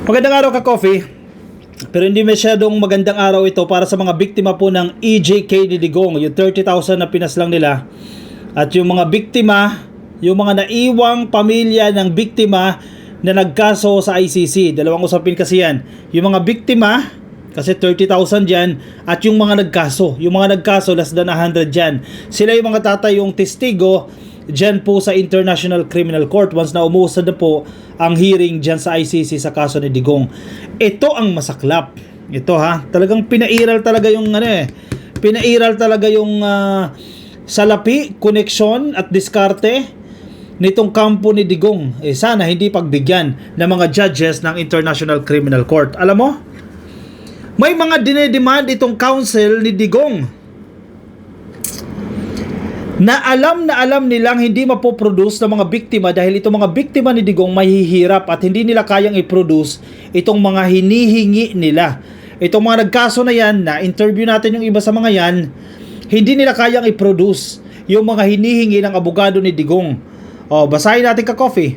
Magandang araw ka, Coffee. Pero hindi masyadong magandang araw ito para sa mga biktima po ng EJK ni Digong, yung 30,000 na pinaslang nila. At yung mga biktima, yung mga naiwang pamilya ng biktima na nagkaso sa ICC. Dalawang usapin kasi yan. Yung mga biktima, kasi 30,000 dyan, at yung mga nagkaso. Yung mga nagkaso, less than 100 dyan. Sila yung mga tatayong testigo dyan po sa International Criminal Court once na umusad na po ang hearing dyan sa ICC sa kaso ni Digong. Ito ang masaklap. Ito talagang pinairal talaga yung pinairal talaga yung salapi, koneksyon at diskarte nitong kampo ni Digong. Sana hindi pagbigyan ng mga judges ng International Criminal Court. Alam mo, may mga dinedemand itong counsel ni Digong na alam nilang hindi mapoproduce ng mga biktima dahil itong mga biktima ni Digong mahihirap at hindi nila kayang i-produce itong mga hinihingi nila. Itong mga nagkaso na yan, na interview natin yung iba sa mga yan, hindi nila kayang i-produce yung mga hinihingi ng abogado ni Digong. Basahin natin ka, Coffee.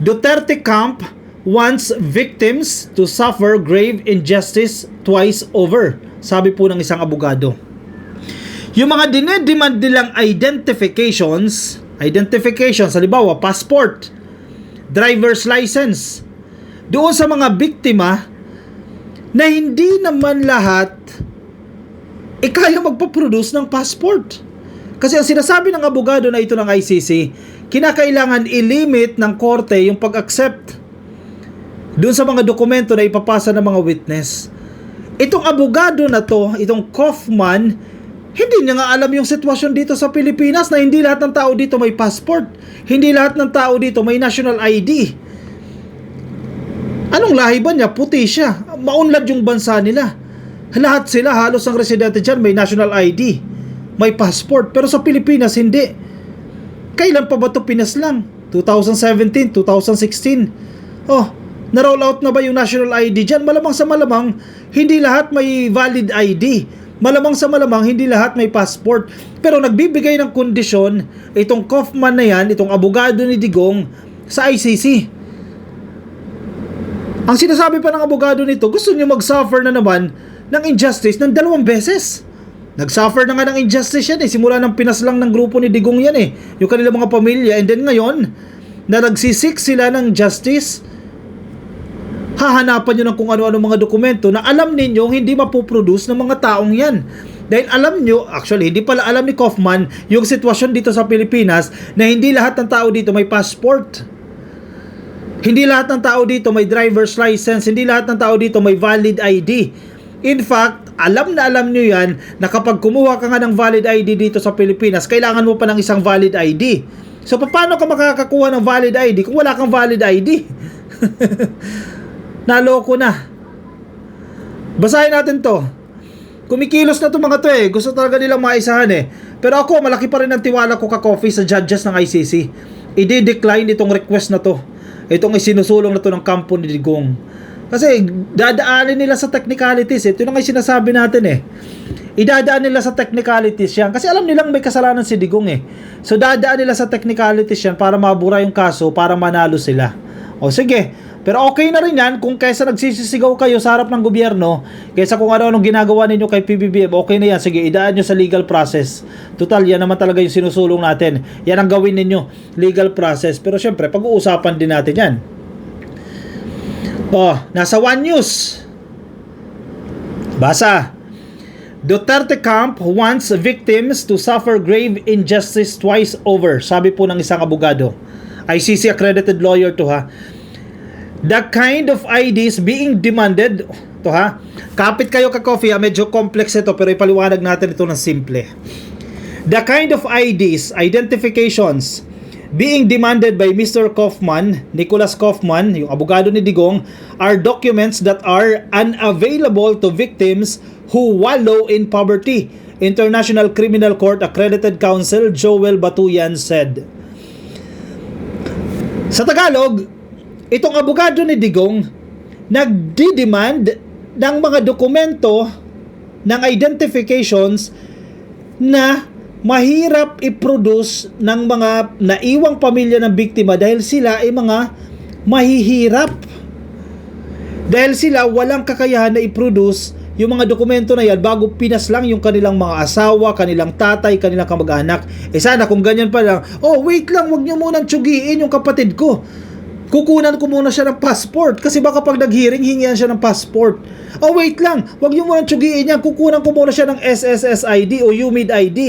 Duterte camp wants victims to suffer grave injustice twice over, sabi po ng isang abogado. Yung mga dinedemand nilang identifications, halimbawa passport, driver's license, doon sa mga biktima na hindi naman lahat kaya magpaproduce ng passport. Kasi ang sinasabi ng abogado na ito ng ICC, kinakailangan i-limit ng korte yung pag-accept doon sa mga dokumento na ipapasa ng mga witness. Itong abogado na to, itong Kaufman, hindi niya nga alam yung sitwasyon dito sa Pilipinas na hindi lahat ng tao dito may passport. Hindi lahat ng tao dito may national ID. Anong lahi ba niya? Puti siya. Maunlad yung bansa nila. Lahat sila, halos ang residente dyan, may national ID. May passport. Pero sa Pilipinas, hindi. Kailan pa ba ito pinaslang? 2017, 2016. Na-roll out na ba yung national ID dyan? Malamang sa malamang, hindi lahat may valid ID. Malamang sa malamang, hindi lahat may passport. Pero nagbibigay ng kondisyon itong Kaufman na yan, itong abogado ni Digong sa ICC. Ang sinasabi pa ng abogado nito, gusto niyo mag-suffer na naman ng injustice ng 2 beses. Nag-suffer na nga ng injustice yan simula ng pinaslang ng grupo ni Digong yan yung kanilang mga pamilya. And then ngayon, na nagsisik sila ng justice, hahanapan nyo ng kung ano-ano mga dokumento na alam ninyo hindi mapoproduce ng mga taong yan. Dahil alam nyo, actually hindi pala alam ni Kaufman yung sitwasyon dito sa Pilipinas na hindi lahat ng tao dito may passport. Hindi lahat ng tao dito may driver's license. Hindi lahat ng tao dito may valid ID. In fact, alam na alam nyo yan na kapag kumuha ka nga ng valid ID dito sa Pilipinas, kailangan mo pa ng isang valid ID. So paano ka makakakuha ng valid ID kung wala kang valid ID? Naloko na. Basahin natin to. Kumikilos na to mga to Gusto talaga nilang maisahan Pero ako, malaki pa rin ang tiwala ko ka-Coffee sa judges ng ICC. I-decline itong request na to. Itong isinusulong na to ng kampo ni Digong. Kasi dadaanin nila sa technicalities. Ito na nga sinasabi natin Idadaan nila sa technicalities yan. Kasi alam nilang may kasalanan si Digong So dadaan nila sa technicalities yan para mabura yung kaso, para manalo sila. Sige. Pero okay na rin yan kung kaysa nagsisisigaw kayo sa harap ng gobyerno, kaysa kung ano-anong ginagawa ninyo kay PBBM, okay na yan. Sige, idaan nyo sa legal process. Total, yan naman talaga yung sinusulong natin. Yan ang gawin ninyo, legal process. Pero syempre, pag-uusapan din natin yan. Nasa One News. Basa. Duterte camp wants victims to suffer grave injustice twice over. Sabi po ng isang abogado. ICC accredited lawyer to The kind of IDs being demanded, kapit kayo ka-Coffee, medyo complex ito pero ipaliwanag natin ito ng simple. The kind of IDs, identifications, being demanded by Mr. Kaufman, Nicholas Kaufman, yung abogado ni Digong, are documents that are unavailable to victims who wallow in poverty. International Criminal Court Accredited Counsel Joel Batuyan said. Sa Tagalog, itong abogado ni Digong nagdi-demand ng mga dokumento ng identifications na mahirap i-produce ng mga naiwang pamilya ng biktima dahil sila ay mga mahihirap. Dahil sila walang kakayahan na i-produce yung mga dokumento na yan bago pinaslang yung kanilang mga asawa, kanilang tatay, kanilang kamag-anak. Sana kung ganyan pa lang, wait lang, wag nyo munang tsugiin yung kapatid ko. Kukunan ko muna siya ng passport kasi baka pag nag-hearing, hingihan siya ng passport. Wait lang, wag nyo munang tsugiin yan, kukunan ko muna siya ng SSS ID o UMID ID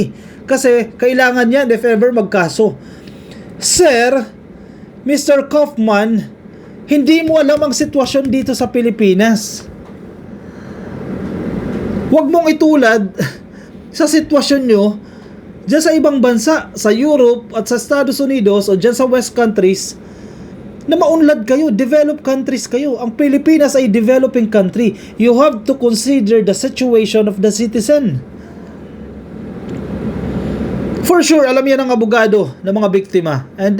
kasi kailangan yan if ever magkaso. Sir, Mr. Kaufman, hindi mo alam ang sitwasyon dito sa Pilipinas. Huwag mong itulad sa sitwasyon nyo dyan sa ibang bansa, sa Europe at sa Estados Unidos o dyan sa West countries na maunlad kayo, developed countries kayo. Ang Pilipinas ay developing country. You have to consider the situation of the citizen. For sure, alam yan ng abogado ng mga biktima. And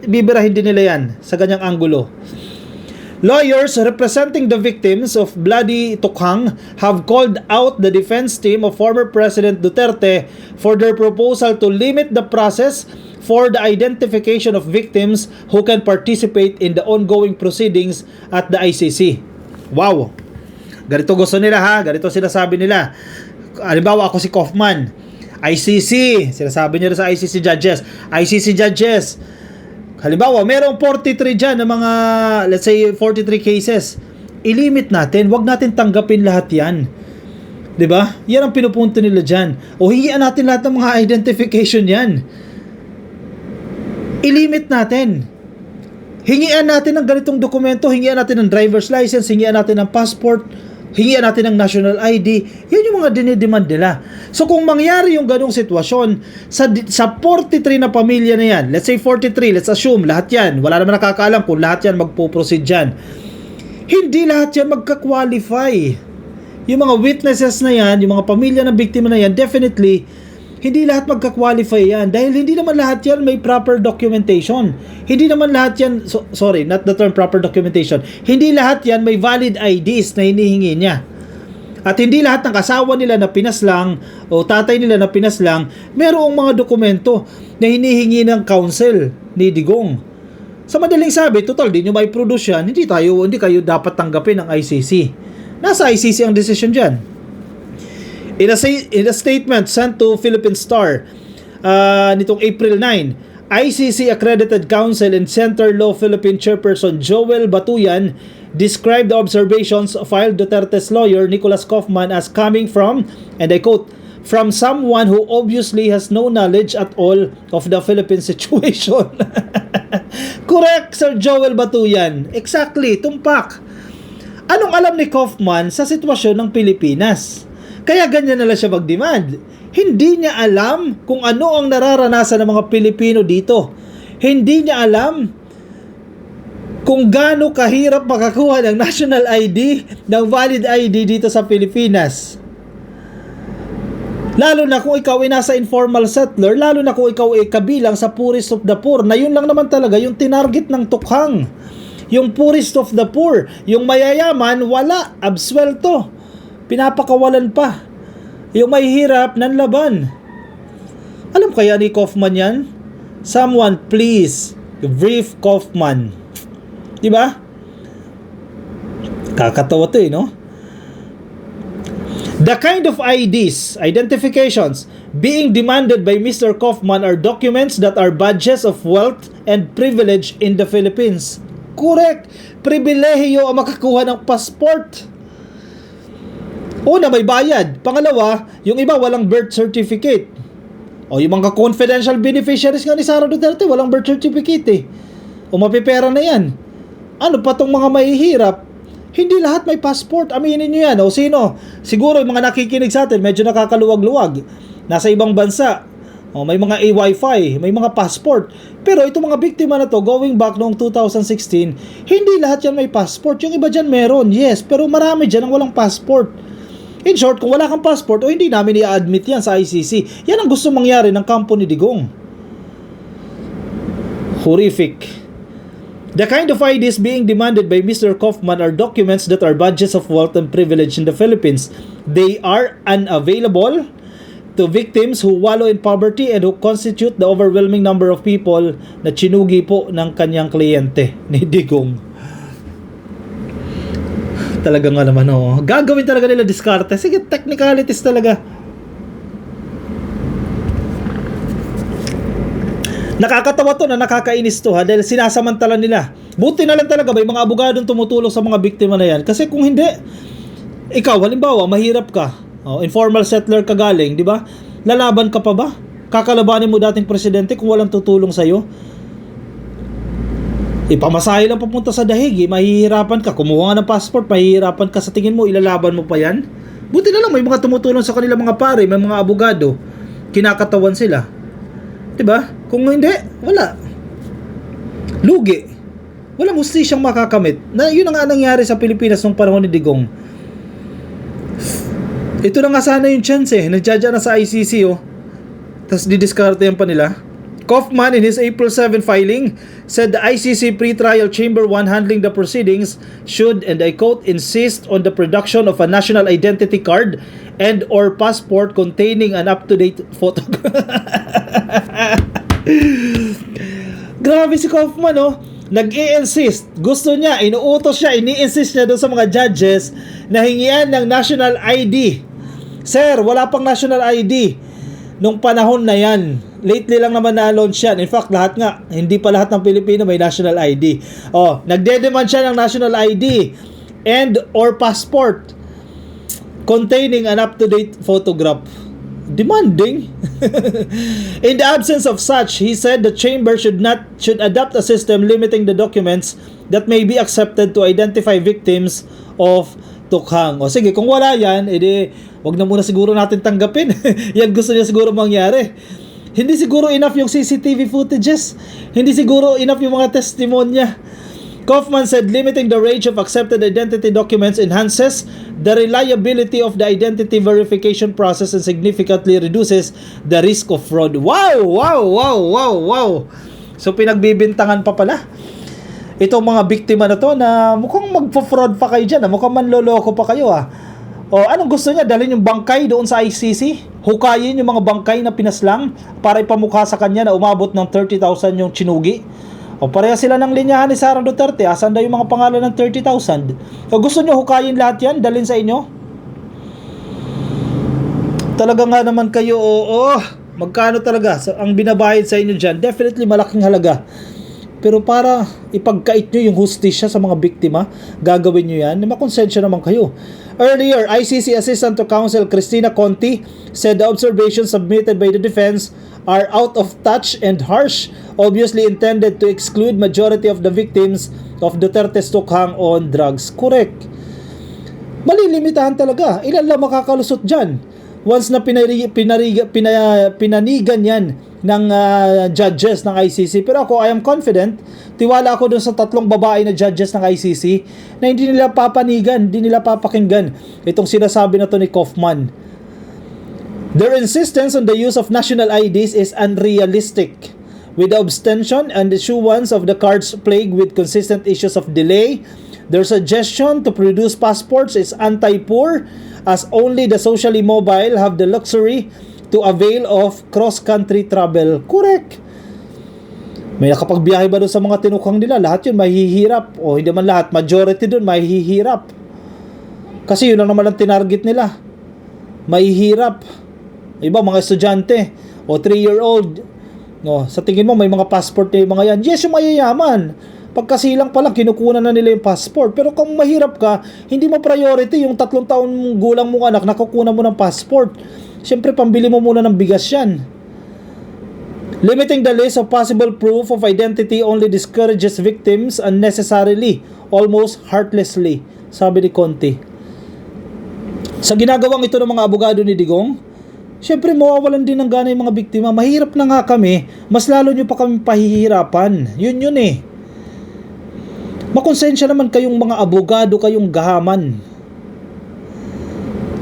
bibirahin din nila yan sa ganyang anggulo. Lawyers representing the victims of Bloody Tukhang have called out the defense team of former President Duterte for their proposal to limit the process for the identification of victims who can participate in the ongoing proceedings at the ICC. Wow! Ganito gusto nila ha, ganito sinasabi nila. Halimbawa ako si Kaufman, ICC, sinasabi nila sa ICC judges. Halimbawa, merong 43 dyan na mga, let's say, 43 cases. I-limit natin. Huwag natin tanggapin lahat yan. 'Di ba? Yan ang pinupunto nila dyan. O hingian natin lahat ng mga identification yan. I-limit natin. Hingian natin ng ganitong dokumento. Hingian natin ng driver's license. Hingian natin ng passport. Hingian natin ng national ID. Yan yung mga dinidemand nila. So kung mangyari yung ganong sitwasyon sa 43 na pamilya na yan, let's say 43, let's assume lahat yan, wala naman nakakaalam kung lahat yan magpo-proceed dyan, hindi lahat yan magka-qualify. Yung mga witnesses na yan, yung mga pamilya ng biktima na yan, definitely hindi lahat magka-qualify yan dahil hindi naman lahat yan may proper documentation. Hindi naman lahat yan, sorry, not the term proper documentation. Hindi lahat yan may valid IDs na hinihingi niya. At hindi lahat ng kasawa nila na pinaslang o tatay nila na pinaslang, merong mga dokumento na hinihingi ng counsel ni Digong. Sa madaling sabi, total, di nyo may produce yan, hindi kayo dapat tanggapin ng ICC. Nasa ICC ang decision dyan. In a statement sent to Philippine Star nitong April 9, ICC accredited counsel and Center Law Philippine Chairperson Joel Batuyan described the observations filed Duterte's lawyer Nicholas Kaufman as coming from, and I quote, from someone who obviously has no knowledge at all of the Philippine situation. Correct, Sir Joel Batuyan. Exactly, tumpak. Anong alam ni Kaufman sa sitwasyon ng Pilipinas? Kaya ganyan na lang siya mag-demand. Hindi niya alam kung ano ang nararanasan ng mga Pilipino dito. Hindi niya alam kung gaano kahirap makakuha ng national ID, ng valid ID dito sa Pilipinas. Lalo na kung ikaw ay nasa informal settler, lalo na kung ikaw ay kabilang sa poorest of the poor, na yun lang naman talaga yung tinarget ng Tukhang. Yung poorest of the poor, yung mayayaman, wala, absuelto. Pinapakawalan pa. Yung may hirap, nanlaban. Alam kaya ni Kaufman yan? Someone please brief Kaufman. Diba? Kakatawa to no? The kind of IDs, identifications, being demanded by Mr. Kaufman are documents that are badges of wealth and privilege in the Philippines. Correct. Pribilehiyo ang makakuha ng passport. Una, may bayad. Pangalawa, yung iba walang birth certificate. O yung mga confidential beneficiaries nga ni Sara Duterte, walang birth certificate O mapipera na yan. Ano pa tong mga mahihirap? Hindi lahat may passport. Aminin nyo yan. O sino? Siguro yung mga nakikinig sa atin, medyo nakakaluwag-luwag. Nasa ibang bansa. O may mga Wi-Fi, may mga passport. Pero itong mga biktima na to, going back noong 2016, hindi lahat yan may passport. Yung iba dyan meron, yes. Pero marami dyan ang walang passport. In short, kung wala kang passport o hindi namin i-admit yan sa ICC, yan ang gusto mangyari ng kampo ni Digong. Horrific. The kind of IDs being demanded by Mr. Kaufman are documents that are badges of wealth and privilege in the Philippines. They are unavailable to victims who wallow in poverty and who constitute the overwhelming number of people na chinugi po ng kanyang kliyente ni Digong. Talaga nga naman, oh. Gagawin talaga nila diskarte. Sige, technicalities talaga. Nakakatawa to na nakakainis to, ha, dahil sinasamantala nila. Buti na lang talaga may mga abogadong tumutulong sa mga biktima na yan. Kasi kung hindi, ikaw, halimbawa, mahirap ka. Oh, informal settler ka galing, di ba? Lalaban ka pa ba? Kakalabanin mo dating presidente kung walang tutulong sa'yo? Ipamasahe lang papunta sa dahig, mahihirapan ka. Kumuha nga ng passport, mahihirapan ka. Sa tingin mo, ilalaban mo pa yan? Buti na lang may mga tumutulong sa kanila mga pare, may mga abogado. Kinakatawan sila. Diba? Kung hindi, wala. Lugi. Walang hustisyang makakamit. Na yun ang nga nangyari sa Pilipinas nung panahon ni Digong. Ito na nga sana yung chance eh. Nagdadya na sa ICC oh. Tapos didiskarte yan pa nila. Kaufman in his April 7 filing said the ICC pre-trial chamber 1 handling the proceedings should, and I quote, insist on the production of a national identity card and or passport containing an up-to-date photograph. Grabe si Kaufman, oh. Nag-i-insist. Gusto niya, inuutos siya, ini-insist niya doon sa mga judges na hingian ng national ID. Sir, wala pang national ID nung panahon na yan. Lately lang naman na-launch yan. In fact, lahat nga, hindi pa lahat ng Pilipino may national ID. Oh, nagde-demand siya ng national ID and or passport containing an up-to-date photograph. Demanding. In the absence of such, he said the chamber should adopt a system limiting the documents that may be accepted to identify victims of tukhang. O sige, kung wala yan, edi wag na muna siguro natin tanggapin. Yan gusto niya siguro mangyari. Hindi siguro enough yung CCTV footages. Hindi siguro enough yung mga testimonya. Kaufman said limiting the range of accepted identity documents enhances the reliability of the identity verification process and significantly reduces the risk of fraud. Wow! Wow! Wow! Wow! Wow! So pinagbibintangan pa pala itong mga biktima na to na mukhang magpo-fraud pa kayo dyan, mukhang manloloko pa kayo O anong gusto niya? Dalhin yung bangkay doon sa ICC? Hukayin yung mga bangkay na pinaslang para ipamukha sa kanya na umabot ng 30,000 yung chinugi? O pareha sila ng linyahan ni Sara Duterte. Asan daw yung mga pangalan ng 30,000? O gusto nyo hukayin lahat yan? Dalhin sa inyo? Talaga nga naman kayo, oo. Magkano talaga ang binabayad sa inyo dyan? Definitely malaking halaga. Pero para ipagkait nyo yung hustisya sa mga biktima, gagawin nyo yan, makonsensya naman kayo. Earlier, ICC Assistant to Counsel Cristina Conti said the observations submitted by the defense are out of touch and harsh, obviously intended to exclude majority of the victims of Duterte's tukhang on drugs. Correct. Malilimitahan talaga. Ilan lang makakalusot dyan? Once na pinanigan yan ng judges ng ICC. Pero ako, I am confident, tiwala ako dun sa 3 babae na judges ng ICC na hindi nila papanigan, hindi nila papakinggan itong sinasabi na to ni Kaufman. Their insistence on the use of national IDs is unrealistic. With the abstention and issuance of the cards plagued with consistent issues of delay, their suggestion to produce passports is anti-poor, as only the socially mobile have the luxury to avail of cross-country travel. Correct. May nakapagbiyahe ba doon sa mga tinukhang nila? Lahat yun mahihirap. O hindi man lahat, majority doon mahihirap. Kasi yun lang naman ang tinarget nila. Mahihirap. Iba mga estudyante o 3-year-old. No, sa tingin mo may mga passport na yung mga yan. Yes, yung mayayaman. Pagkasilang pa lang, kinukunan na nila yung passport. Pero kung mahirap ka, hindi mo priority yung 3 taon gulang mong anak, nakukunan mo ng passport. Siyempre, pambili mo muna ng bigas yan. Limiting the list of possible proof of identity only discourages victims unnecessarily, almost heartlessly, sabi ni Conti. Sa ginagawang ito ng mga abogado ni Digong, siyempre, mawawalan din ng gana yung mga biktima. Mahirap na nga kami, mas lalo nyo pa kami pahihirapan. Yun eh. Makonsensya naman kayong mga abogado, kayong gahaman.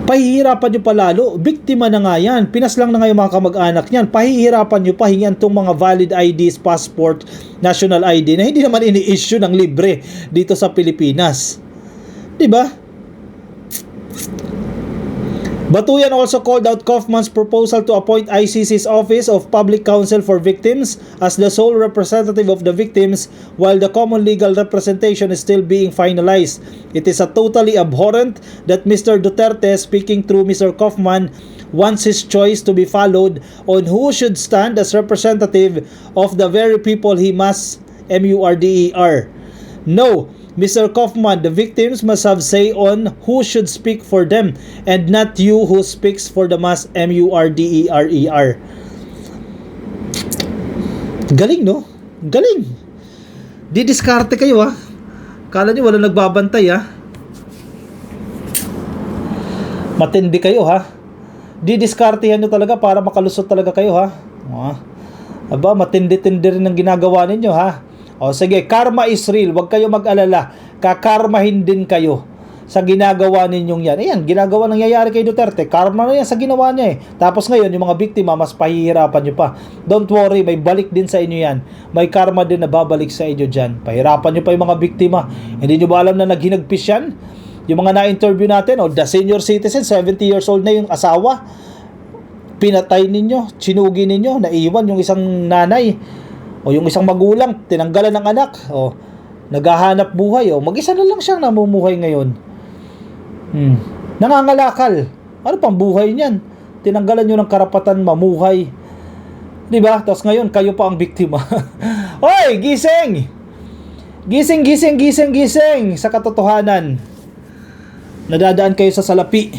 Pahihirapan nyo pa lalo. Biktima na nga yan. Pinaslang na nga yung mga kamag-anak niyan. Pahihirapan nyo pa hingian tong mga valid IDs, passport, national ID na hindi naman ini-issue ng libre dito sa Pilipinas. Diba? Batuyan also called out Kaufman's proposal to appoint ICC's Office of Public Counsel for Victims as the sole representative of the victims while the common legal representation is still being finalized. It is a totally abhorrent that Mr. Duterte, speaking through Mr. Kaufman, wants his choice to be followed on who should stand as representative of the very people he must MURDER. No, Mr. Kaufman, the victims must have say on who should speak for them and not you who speaks for the mass MURDERER. Galing, no? Galing. Didiskarte kayo, ha? Kala nyo walang nagbabantay, ha? Matindi kayo, ha? Didiskartehan nyo talaga para makalusot talaga kayo, ha? Aba, matindi-tindi rin ang ginagawa ninyo, ha? O sige, karma is real. Huwag kayo mag-alala. Kakarmahin din kayo sa ginagawa ninyong yan. Ayan, ginagawa nangyayari kay Duterte. Karma na yan sa ginawa niya eh. Tapos ngayon, yung mga biktima, mas pahihirapan nyo pa. Don't worry, may balik din sa inyo yan. May karma din na babalik sa inyo dyan. Pahirapan nyo pa yung mga biktima. Hindi nyo ba alam na naghinagpis yan? Yung mga na-interview natin, the senior citizen, 70 years old na yung asawa. Pinatay ninyo, chinugi ninyo, naiwan yung isang nanay. O yung isang magulang, tinanggalan ng anak. O naghahanap buhay. O mag-isa na lang siyang namumuhay ngayon. Nangangalakal. Ano pang buhay niyan? Tinanggalan nyo ng karapatan mamuhay. Diba? Tapos ngayon, kayo pa ang biktima. Hoy, gising! Gising, gising, gising, gising sa katotohanan. Nadadaan kayo sa salapi.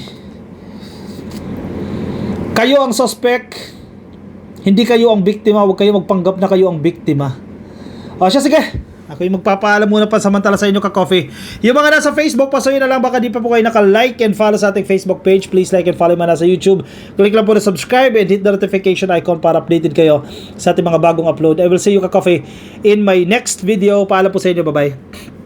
Kayo ang suspect. Hindi kayo ang biktima. Huwag kayo magpanggap na kayo ang biktima. O siya, sige. Ako yung magpapaalam muna pa samantala sa inyo ka-coffee. Yung mga nasa Facebook, pasuyin na lang. Baka di pa po kayo naka-like and follow sa ating Facebook page. Please like and follow mga nasa YouTube. Click lang po na subscribe and hit the notification icon para updated kayo sa ating mga bagong upload. I will see you ka-coffee in my next video. Paalam po sa inyo. Bye-bye.